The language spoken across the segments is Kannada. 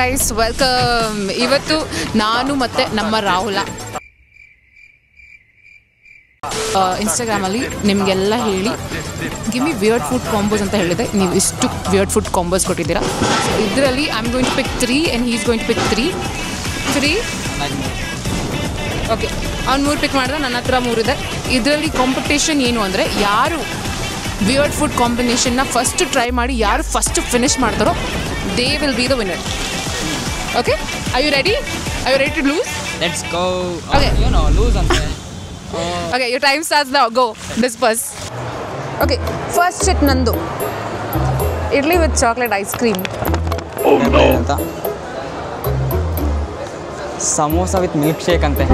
Guys, welcome. ಇವತ್ತು ನಾನು ಮತ್ತು ನಮ್ಮ ರಾಹುಲ ಇನ್ಸ್ಟಾಗ್ರಾಮಲ್ಲಿ ನಿಮಗೆಲ್ಲ ಹೇಳಿ give me weird food combos ಅಂತ ಹೇಳಿದೆ. ನೀವು ಇಷ್ಟು ವಿಯರ್ಡ್ ಫುಡ್ ಕಾಂಬೋಸ್ ಕೊಟ್ಟಿದ್ದೀರಾ. ಇದರಲ್ಲಿ I am going to pick 3 and he is going to pick 3. Okay, ಅವ್ನು 3 ಪಿಕ್ ಮಾಡಿದ್ರೆ ನನ್ನ ಹತ್ರ 3 ಇದೆ. ಇದರಲ್ಲಿ ಕಾಂಪಿಟೇಷನ್ ಏನು ಅಂದರೆ, ಯಾರು ವಿಯರ್ಡ್ ಫುಡ್ ಕಾಂಬಿನೇಷನ್ನ ಫಸ್ಟ್ ಟ್ರೈ ಮಾಡಿ ಯಾರು ಫಸ್ಟ್ ಫಿನಿಶ್ ಮಾಡ್ತಾರೋ they will be the winner. Okay, are you ready? Are you ready to lose? Let's go. Okay, you know lose ಅಂತ. Okay, your time starts now. Go, disperse. Okay, first shit ನಂದು idli with chocolate ice cream ಅಂತ. ಸಮೋಸ ವಿತ್ ಮಿಲ್ಕ್ ಶೇಕ್ ಅಂತೆ.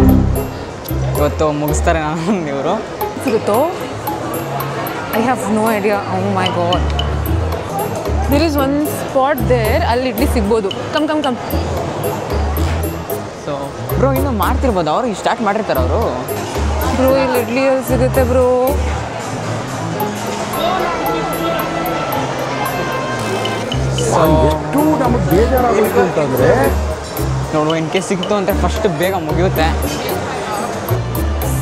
ಇವತ್ತು ಮುಗಿಸ್ತಾರೆ ನಾನು ಇವರು. ಸಿಗುತ್ತೋ? I have no idea. Oh my god, there is one spot there, ಅಲ್ಲಿ ಇಡ್ಲಿ ಸಿಗ್ಬೋದು. Come come come. So bro ಇನ್ನೂ ಮಾಡ್ತಿರ್ಬೋದು, ಅವರು ಸ್ಟಾರ್ಟ್ ಮಾಡಿರ್ತಾರೆ ಅವರು. ಬ್ರೋ ಇಲ್ಲಿ ಇಡ್ಲಿ ಎಲ್ಲಿ ಸಿಗುತ್ತೆ ಬ್ರೋ? ಎಷ್ಟು ನಮಗೆ ಬೇಜಾರಾಗುತ್ತೆ ಅಂತಂದರೆ ನೋಡು, ಇನ್ ಕೇಸ್ ಸಿಕ್ತು ಅಂತ ಫಸ್ಟ್ ಬೇಗ ಮುಗಿಯುತ್ತೆ.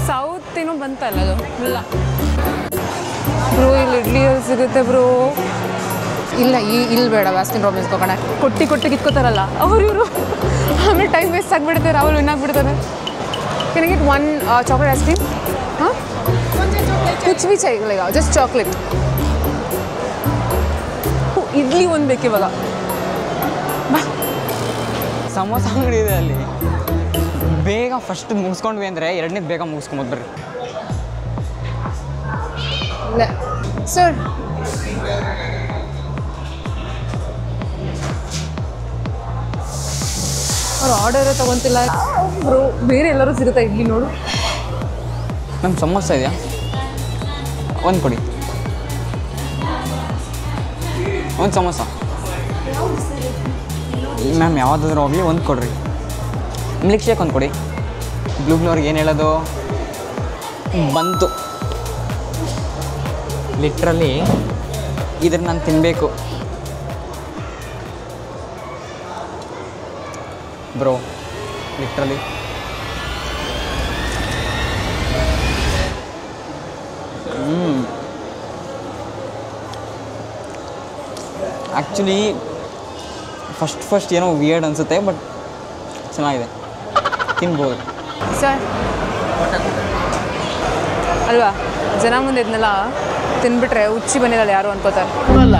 ಸೌತ್ ಏನೋ ಬಂತಲ್ಲ ಅದು. ಇಲ್ಲ ಬ್ರೋ, ಇಲ್ಲಿ ಇಡ್ಲಿ ಎಲ್ಲಿ ಸಿಗುತ್ತೆ ಬ್ರೋ? ಇಲ್ಲ, ಇಲ್ಲಿ ಬೇಡ, ಬಾಸ್ಕಿನ್ ರಾಬಿನ್ಸ್ ಹೋಗೋಣ. ಕೊಟ್ಟು ಕಿತ್ಕೋತಾರಲ್ಲ ಅವ್ರು ಇವರು. ಆಮೇಲೆ ಟೈಮ್ ವೇಸ್ಟ್ ಆಗಿಬಿಡುತ್ತೆ, ರಾಹುಲ್ ವಿನ್ ಆಗಿಬಿಡ್ತಾರೆ. Can I get 1 chocolate ice cream? हाँ, कुछ भी चाहिए, जस्ट चॉकलेट. ಇಡ್ಲಿ ಒಂದು ಬೇಕು ಇವಾಗ. ಸಮೋಸ ಅಂಗಡಿ ಇದೆ ಅಲ್ಲಿ. ಬೇಗ ಫಸ್ಟ್ ಮುಗಿಸ್ಕೊಂಡ್ವಿ ಅಂದರೆ ಎರಡನೇದು ಬೇಗ ಮುಗಿಸ್ಕೊಂಬೋದು ಬರ್ರಿ. ಇಲ್ಲ ಸರ್, ಅವ್ರು ಆರ್ಡರೇ ತೊಗೊತಿಲ್ಲ ಬ್ರೋ. ಬೇರೆ ಎಲ್ಲರೂ ಸಿಗುತ್ತಾ ಇಡ್ಲಿ? ನೋಡು, ಮ್ಯಾಮ್ ಸಮೋಸ ಇದೆಯಾ? ಒಂದು ಕೊಡಿ, ಒಂದು ಸಮೋಸ ಮ್ಯಾಮ್. ಯಾವುದಾದ್ರೂ ಹೋಗಲಿ ಒಂದು ಕೊಡಿರಿ. ಮಿಲ್ಕ್ ಶೇಕ್ ಒಂದು ಕೊಡಿ. ಬ್ಲೂವ್ನವ್ರಿಗೆ ಏನು ಹೇಳೋದು ಬಂತು. ಲಿಟ್ರಲಿ ಇದ್ರ ನಾನು ತಿನ್ನಬೇಕು ಬ್ರೋ, ಲಿಟ್ರಲಿ. ಆ್ಯಕ್ಚುಲಿ ಫಸ್ಟ್ ಏನೋ ವಿಯರ್ಡ್ ಅನಿಸುತ್ತೆ, ಬಟ್ ಚೆನ್ನಾಗಿದೆ, ತಿನ್ಬೋದು ಸರ್. ಅಲ್ವಾ, ಜನ ಮುಂದೆ ಇದನ್ನೆಲ್ಲ ತಿನ್ಬಿಟ್ರೆ ಹುಚ್ಚಿ ಬಂದಿರಲ್ಲ ಯಾರು ಅನ್ಕೋತಾರೆ. ಅಲ್ಲ,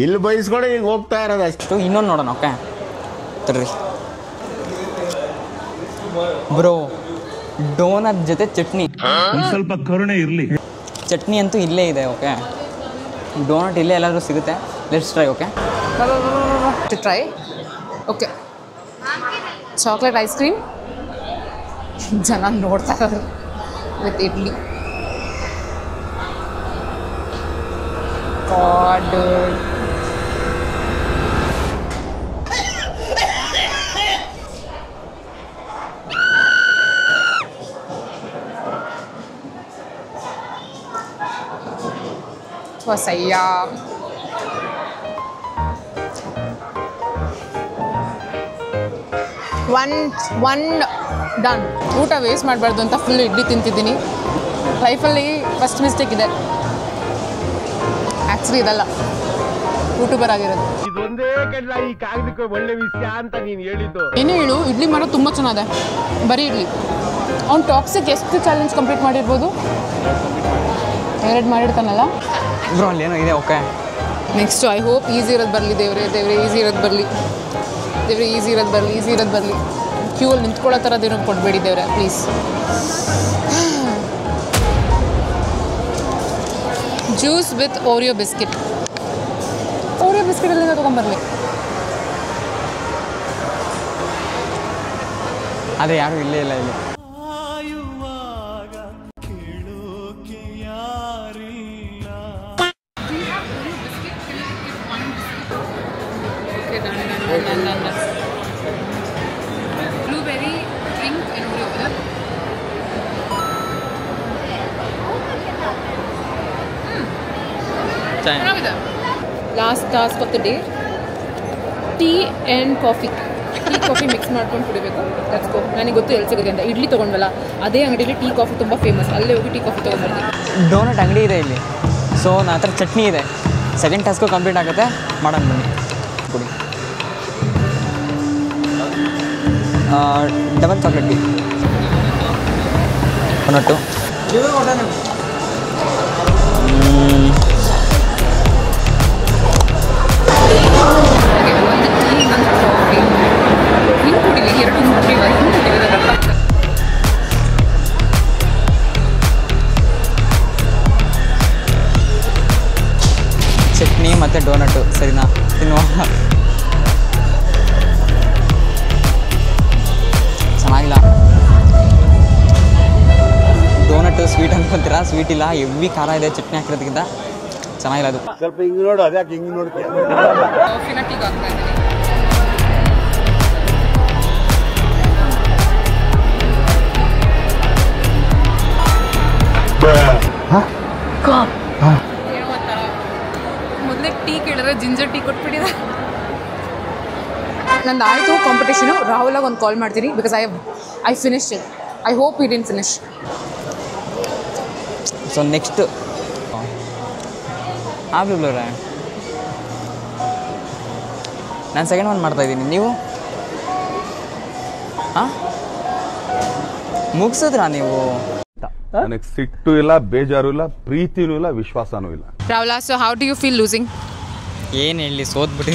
ಇಲ್ಲಿ ಬಯಸ್ಕೊಂಡು ಈಗ ಹೋಗ್ತಾ ಇರೋದು ಅಷ್ಟು. ಇನ್ನೊಂದು ನೋಡೋಣ. Okay ತರ್ರಿ bro. ಡೋನಟ್ ಜೊತೆ ಚಟ್ನಿ, ಸ್ವಲ್ಪ ಕರುಣೆ ಇರಲಿ. ಚಟ್ನಿ ಅಂತೂ ಇಲ್ಲೇ ಇದೆ. ಓಕೆ, ಡೋನಟ್ ಇಲ್ಲೇ ಎಲ್ಲಾದರೂ ಸಿಗುತ್ತೆ. Let's try. Okay, try. Okay, chocolate ice cream. ಜನ ನೋಡ್ತಾ ಇದ್ದಾರೆ ವಿತ್ ಇಡ್ಲಿ. God. ವಸಯ್ಯ. One done. ಊಟ ವೇಸ್ಟ್ ಮಾಡಬಾರ್ದು ಅಂತ ಫುಲ್ ಇಡ್ಲಿ ತಿಂತಿದ್ದೀನಿ. ಲೈಫಲ್ಲಿ ಫಸ್ಟ್ ಮಿಸ್ಟೇಕ್ ಇದೆ ಆ್ಯಕ್ಚುಲಿ. ಇದಲ್ಲ, ಯೂಟ್ಯೂಬರ್ ಆಗಿರೋದು. ಇದೊಂದೇ ಕಡ್ಲ ಈ ಕಾಗದಕ್ಕೆ ಒಳ್ಳೆ ವಿಷಯ ಅಂತ ನೀನು ಹೇಳಿದ್ದು. ಏನೇ ಹೇಳು, ಇಡ್ಲಿ ಮಾಡೋದು ತುಂಬ ಚೆನ್ನಾಗಿದೆ. ಬರೀ ಇಡ್ಲಿ. ಅವ್ನು ಟಾಕ್ಸಿಕ್ ಎಷ್ಟು ಚಾಲೆಂಜ್ ಕಂಪ್ಲೀಟ್ ಮಾಡಿರ್ಬೋದು? 2 ಮಾಡಿರ್ತಾನಲ್ಲ ಬ್ರೋ. ಅಲ್ಲಿ ಏನೋ ಇದೆ. Okay, next I hope easy ಇರೋದು ಬರಲಿ. ದೇವ್ರೆ ಈಸಿ ಇರೋದು ಬರಲಿ. ಈಸಿ ಇರೋದು ಬರಲಿ. ಕ್ಯೂ ಅಲ್ಲಿ ನಿಂತ್ಕೊಳ್ಳೋ ಥರದ್ದೇನೋ ಕೊಡಬೇಡಿ ದೇವ್ರೆ, please. Juice with Oreo biscuit. Oreo biscuit ಎಲ್ಲಿಂದ ತೊಗೊಂಬರಲಿ? ಆದರೆ ಯಾರೂ ಇಲ್ಲೇ ಇಲ್ಲ ಇಲ್ಲಿ. Blueberry drink and Oreo. Last task of the day, tea and coffee. Tea coffee mix ಮಾಡ್ಕೊಂಡು ಕುಡಿಬೇಕು. Let's go. ನನಗೆ ಗೊತ್ತು ಎಲ್ಲಿ ಸಿಗುತ್ತೆ ಅಂತ. ಇಡ್ಲಿ ತೊಗೊಂಡ್ವಲ್ಲ ಅದೇ ಅಂಗಡಿಯಲ್ಲಿ ಟೀ ಕಾಫಿ ತುಂಬ ಫೇಮಸ್. ಅಲ್ಲೇ ಹೋಗಿ ಟೀ ಕಾಫಿ ತೊಗೊಂಡ್ಬರ್ತೀವಿ. ಡೋನಟ್ ಅಂಗಡಿ ಇದೆ ಇಲ್ಲಿ. ಸೊ ನನ್ನ ಹತ್ರ ಚಟ್ನಿ ಇದೆ. ಸೆಕೆಂಡ್ ಟಾಸ್ಕು ಕಂಪ್ಲೀಟ್ ಆಗುತ್ತೆ. ಮಾಡೋಣ ಬನ್ನಿ. ಕುಡಿ. Double chocolate tea donut. Chutney ಮತ್ತು ಡೋನಟ್ಟು ಸರಿನಾ ತಿನ್ನುವ. ಚೆನ್ನಾಗಿಲ್ಲ ಡೋನಟ್ಟು. ಸ್ವೀಟ್ ಅನ್ಕೊಂತೀರಾ, ಸ್ವೀಟ್ ಇಲ್ಲ, ಹೆವಿ ಖಾರ ಇದೆ ಚಟ್ನಿ ಹಾಕಿರೋದಕ್ಕಿಂತ. ಚೆನ್ನಾಗಿಲ್ಲ ಅದು. ಸ್ವಲ್ಪ ಹಿಂಗೆ ನೋಡು, ಅದ್ಯಾಕೆ ಹಿಂಗೆ ನೋಡ್ತೀಯ? ಕಾಫಿನ ಟೀ ಹಾಕ್ತಾ ಇದ್ದೀನಿ. ಮೊದಲೇ ಟೀ ಕೇಳಿದ್ರೆ ಜಿಂಜರ್ ಟೀ ಕೊಟ್ಬಿಟ್ಟಿದೆ. ನಂದು ಆಯಿತು ಕಾಂಪಿಟೇಷನು. ರಾಹುಲಾಗ ಒಂದು ಕಾಲ್ ಮಾಡ್ತೀನಿ because I finished it. I hope it in finish. So next ಬ್ಲೂಬ್ಲೂರೇ ನಾನು ಸೆಕೆಂಡ್ ಒನ್ ಮಾಡ್ತಾಯಿದ್ದೀನಿ. ನೀವು ಹಾಂ ಮುಗಿಸಿದ್ರಾ ನೀವು? ನನಗೆ ಸಿಟ್ಟು ಇಲ್ಲ, ಬೇಜಾರು ಇಲ್ಲ, ಪ್ರೀತಿನೂ ಇಲ್ಲ, ವಿಶ್ವಾಸನೂ ಇಲ್ಲ. ರಾಹುಲಾ, so how do you feel losing? ಏನು ಹೇಳಿ, ಸೋತ್ಬಿಟ್ಟು.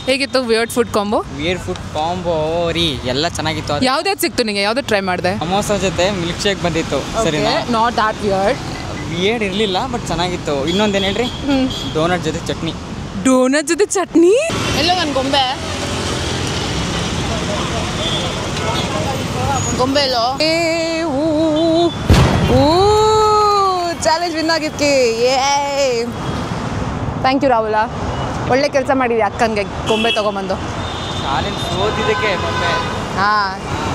ಹೇಗಿತ್ತು weird food combo? Weird food combo ರೀ ಎಲ್ಲ ಚೆನ್ನಾಗಿತ್ತು. ಯಾವ್ದು ಸಿಕ್ತು ನಿಮಗೆ? ಯಾವ್ದು ಟ್ರೈ ಮಾಡಿದೆ? ಸಮೋಸ ಜೊತೆ ಮಿಲ್ಕ್ ಶೇಕ್ ಬಂದಿತ್ತು. ಸರಿನಾ? Not that weird. ವಿಯರ್ಡ್ ಇರಲಿಲ್ಲ ಬಟ್ ಚೆನ್ನಾಗಿತ್ತು. ಇನ್ನೊಂದೇನು ಹೇಳ್ರಿ? ಡೋನಟ್ ಜೊತೆ ಚಟ್ನಿ. ಡೋನಟ್ ಜೊತೆ ಚಟ್ನಿ? ಎಲ್ಲೋ ನನ್ನ ಗೊಂಬೆ ಗೊಂಬೆಲೋ ಚಾಲೆಂಜ್ ವಿನ್ ಆಗಿದ್ಕೆ. ಥ್ಯಾಂಕ್ ಯು ರಾಹುಲ, ಒಳ್ಳೆ ಕೆಲಸ ಮಾಡಿದ್ವಿ ಅಕ್ಕನಿಗೆ ಗೊಂಬೆ ತೊಗೊಂಬಂದು. ಚಾಲೆಂಜ್ ಸೋತಿದ್ದಕ್ಕೆ ಗೊಂಬೆ. ಹಾಂ,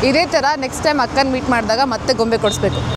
ಇದೇ ಥರ ನೆಕ್ಸ್ಟ್ ಟೈಮ್ ಅಕ್ಕನ ಮೀಟ್ ಮಾಡಿದಾಗ ಮತ್ತೆ ಗೊಂಬೆ ಕೊಡಿಸ್ಬೇಕು.